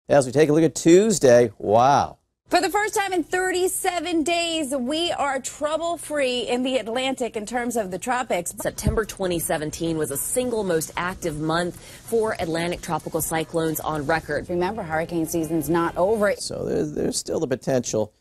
As we take a look at Tuesday, wow. For the first time in 37 days, we are trouble-free in the Atlantic in terms of the tropics. September 2017 was the single most active month for Atlantic tropical cyclones on record. Remember, hurricane season's not over. So there's still the potential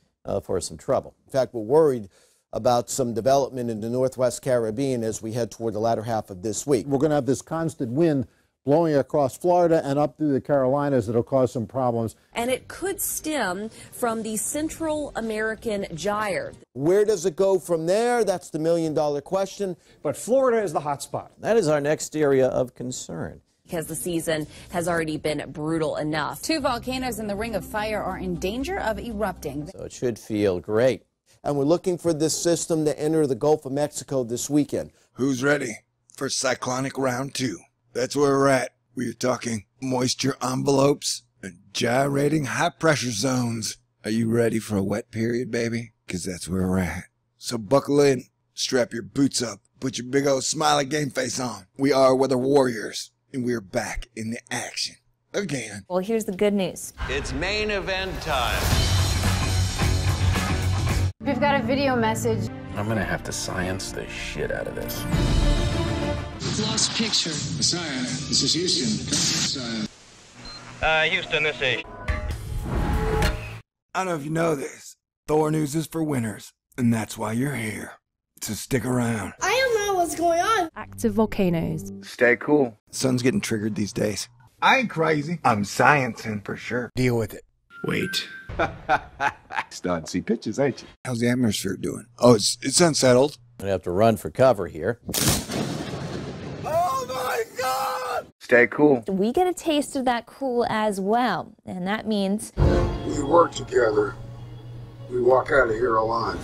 for some trouble. In fact, we're worried about some development in the Northwest Caribbean as we head toward the latter half of this week. We're going to have this constant wind blowing across Florida and up through the Carolinas that'll cause some problems. And it could stem from the Central American gyre. Where does it go from there? That's the million-dollar question. But Florida is the hot spot. That is our next area of concern. Because the season has already been brutal enough. 2 volcanoes in the Ring of Fire are in danger of erupting. So it should feel great. And we're looking for this system to enter the Gulf of Mexico this weekend. Who's ready for cyclonic round 2? That's where we're at. We're talking moisture envelopes and gyrating high pressure zones. Are you ready for a wet period, baby? Because that's where we're at. So buckle in, strap your boots up, put your big old smiley game face on. We are weather warriors, and we're back in the action again. Well, here's the good news. It's main event time. We've got a video message. I'm gonna have to science the shit out of this. Lost picture. Messiah, this is Houston. Messiah. Houston, this is. I don't know if you know this. Thor News is for winners, and that's why you're here. So stick around. I don't know what's going on. Active volcanoes. Stay cool. Sun's getting triggered these days. I ain't crazy. I'm sciencing for sure. Deal with it. Wait. Starting to see pictures, ain't you? How's the atmosphere doing? Oh, it's unsettled. I'm going to have to run for cover here. Oh my God! Stay cool. We get a taste of that cool as well, and that means we work together. We walk out of here alive.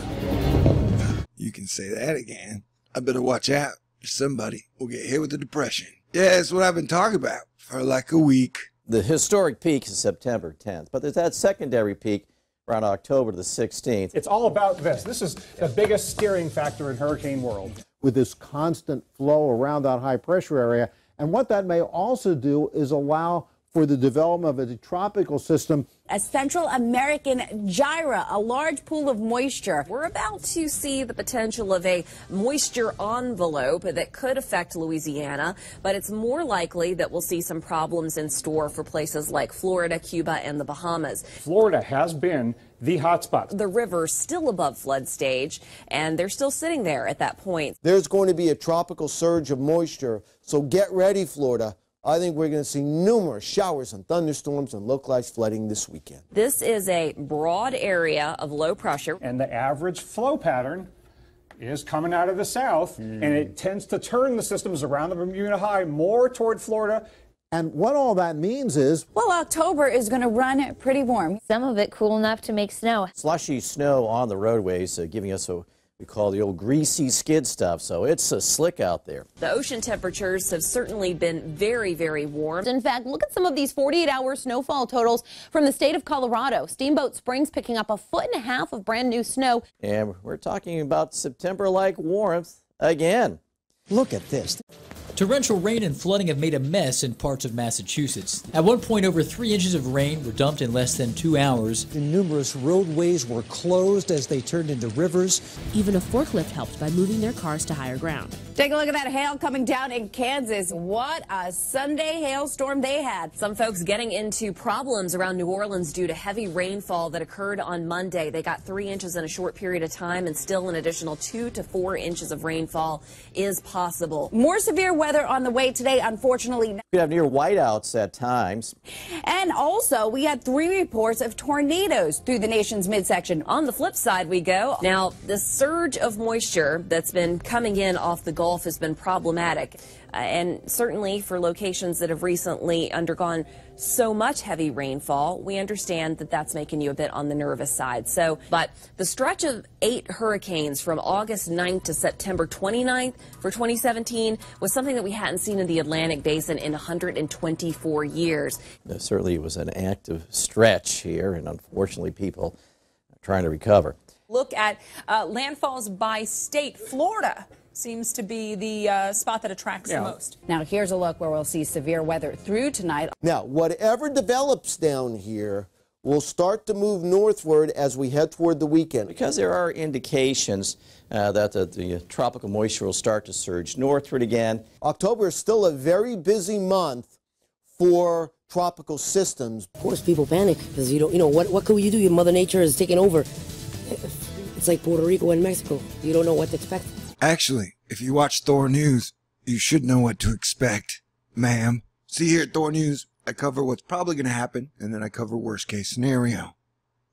You can say that again. I better watch out. Somebody will get hit with a depression. Yeah, that's what I've been talking about for like a week. The historic peak is September 10th, but there's that secondary peak around October the 16th. It's all about this. This is the biggest steering factor in hurricane world. With this constant flow around that high pressure area. And what that may also do is allow for the development of a tropical system. A Central American gyre, a large pool of moisture. We're about to see the potential of a moisture envelope that could affect Louisiana, but it's more likely that we'll see some problems in store for places like Florida, Cuba, and the Bahamas. Florida has been the hot spot. The river's still above flood stage, and they're still sitting there at that point. There's going to be a tropical surge of moisture, so get ready, Florida. I think we're going to see numerous showers and thunderstorms and localized flooding this weekend. This is a broad area of low pressure. And the average flow pattern is coming out of the south, and it tends to turn the systems around the Bermuda High more toward Florida. And what all that means is, well, October is going to run pretty warm. some of it cool enough to make snow. Slushy snow on the roadways, giving us what we call the old greasy skid stuff, so it's slick out there. The ocean temperatures have certainly been very, very warm. In fact, look at some of these 48-hour snowfall totals from the state of Colorado. Steamboat Springs picking up 1.5 feet of brand new snow. And we're talking about September-like warmth again. Look at this. Torrential rain and flooding have made a mess in parts of Massachusetts. At one point, over 3 inches of rain were dumped in less than 2 hours. And numerous roadways were closed as they turned into rivers. Even a forklift helped by moving their cars to higher ground. Take a look at that hail coming down in Kansas. What a Sunday hailstorm they had. Some folks getting into problems around New Orleans due to heavy rainfall that occurred on Monday. They got 3 inches in a short period of time, and still an additional 2 to 4 inches of rainfall is possible. More severe weather on the way today, unfortunately. We have near whiteouts at times. And also, we had 3 reports of tornadoes through the nation's midsection. On the flip side we go. Now, the surge of moisture that's been coming in off the Gulf has been problematic. And certainly for locations that have recently undergone so much heavy rainfall, we understand that that's making you a bit on the nervous side. But the stretch of 8 hurricanes from August 9th to September 29th for 2017 was something that we hadn't seen in the Atlantic Basin in 124 years. Certainly it was an active stretch here, and unfortunately people are trying to recover. Look at landfalls by state. Florida seems to be the spot that attracts the most. Now here's a look where we'll see severe weather through tonight. Now, whatever develops down here will start to move northward as we head toward the weekend. Because there are indications that the tropical moisture will start to surge northward again. October is still a very busy month for tropical systems. Of course, people panic because what could you do? Your Mother Nature is taking over. It's like Puerto Rico and Mexico. You don't know what to expect. Actually, if you watch Thor News, you should know what to expect, ma'am. See, here at Thor News, I cover what's probably going to happen, and then I cover worst case scenario.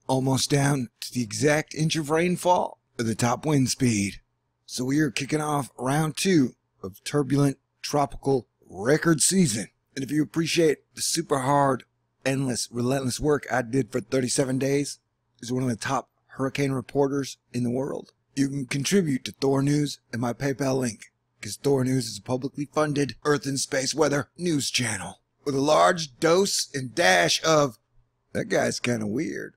Almost down to the exact inch of rainfall or the top wind speed. So we are kicking off round 2 of turbulent tropical record season. And if you appreciate the super hard, endless, relentless work I did for 37 days, as one of the top hurricane reporters in the world, you can contribute to Thor News and my PayPal link, because Thor News is a publicly funded Earth and Space weather news channel with a large dose and dash of, that guy's kind of weird,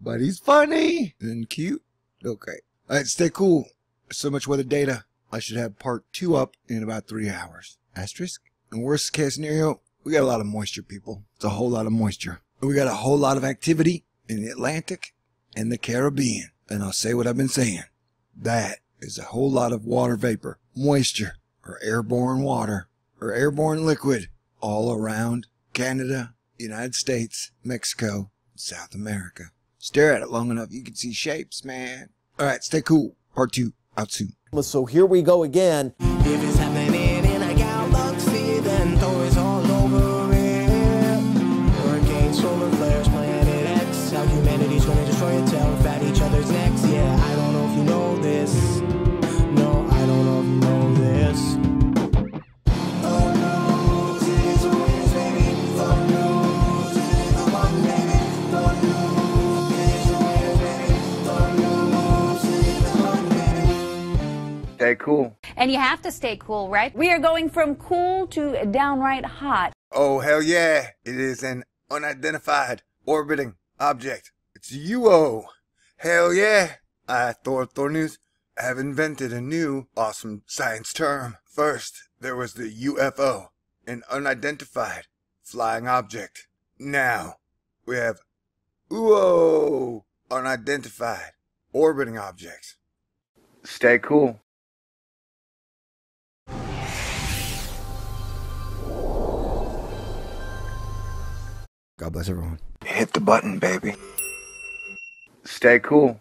but he's funny and cute. Okay. All right, stay cool. There's so much weather data, I should have part 2 up in about 3 hours. Asterisk. In worst case scenario, we got a lot of moisture, people. It's a whole lot of moisture. We got a whole lot of activity in the Atlantic and the Caribbean. And I'll say what I've been saying. That is a whole lot of water vapor, moisture, or airborne water, or airborne liquid all around Canada, United States, Mexico, and South America. Stare at it long enough, you can see shapes, man. All right, stay cool. Part 2, out soon. So here we go again. If it's happening in a galaxy, then Thor is all over it. Hurricane, solar flares, Planet X. How humanity's gonna destroy itself at each other's necks. Yeah, I don't know if you know this. No, I don't know if you know this. Thor knows it is a win, baby. Thor knows it is the one, baby. Thor knows it is a win, baby. Thor knows it is the one, baby. Stay cool. And you have to stay cool, right? We are going from cool to downright hot. Oh, hell yeah. It is an unidentified orbiting object. It's UO. Hell yeah. I, Thor News, have invented a new awesome science term. First, there was the UFO, an unidentified flying object. Now, we have UO, unidentified orbiting objects. Stay cool. God bless everyone. Hit the button, baby. Stay cool.